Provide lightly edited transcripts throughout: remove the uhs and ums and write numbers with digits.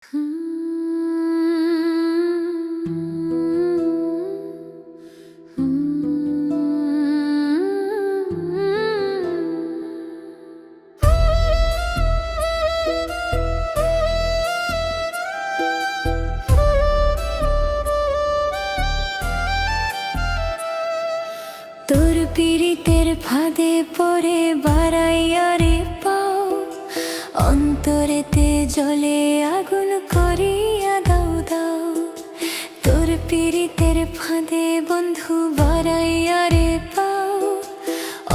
তোর পীড়িতের ফাঁদে পড়ে বাড়াইয়া রে পাও, অন্তরেতে জলে আগুন করিয়া দাও দাও। তোর পীড়িতের ফাঁদে বন্ধু বাড়াইয়া রে পাও,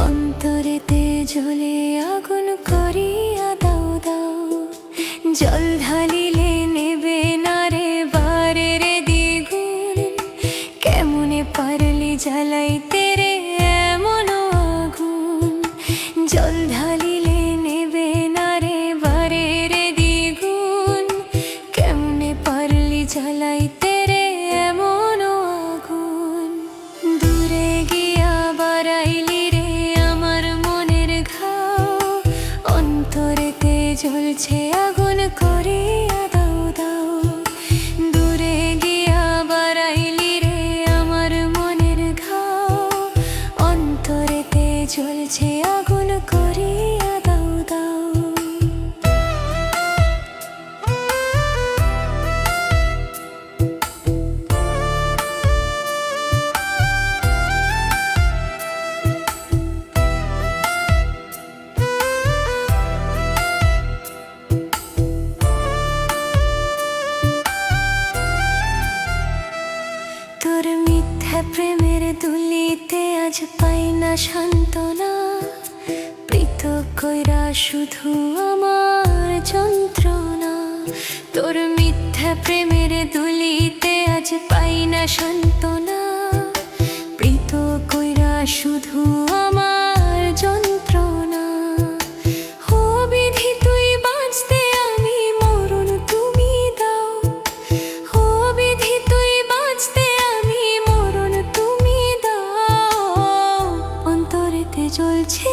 অন্তরেতে জলে আগুন করিয়া দাও দাও। জল ঢালিলে নেবে না রে বারে রে দ্বিগুণ, কেমনে পারলি জ্বালাইতে রে এমন আগুন। জল ঢালিলে নেবে না রে বারে রে দ্বিগুণ, কেমনে পারলি জ্বালাইতে রে এমন আগুন। দূরে গিয়া বাড়াইলি রে আমার মনের ঘাও, অন্তরেতে জ্বলছে আগুন করিয়া দাও দাও। দূরে গিয়া বাড়াইলি রে আমার মনের ঘাও, অন্তরেতে জ্বলছে আগুন করিয়া দাও দাও। তোর মিথ্যা প্রেমের দুলিতে আজ পাই না সান্ত্বনা, পৃথক কইরা শুধু আমার যন্ত্রণা। তোর মিথ্যা প্রেমের দুলিতে আজ পাই না সান্ত্বনা, পৃথক কইরা শুধু আমার যন্ত্রণা। ও বিধি তুই বাঁচতে আমি মরণ তুমি দাও, ও বিধি তুই বাঁচতে আমি মরণ তুমি দাও। অন্তরেতে জ্বলছে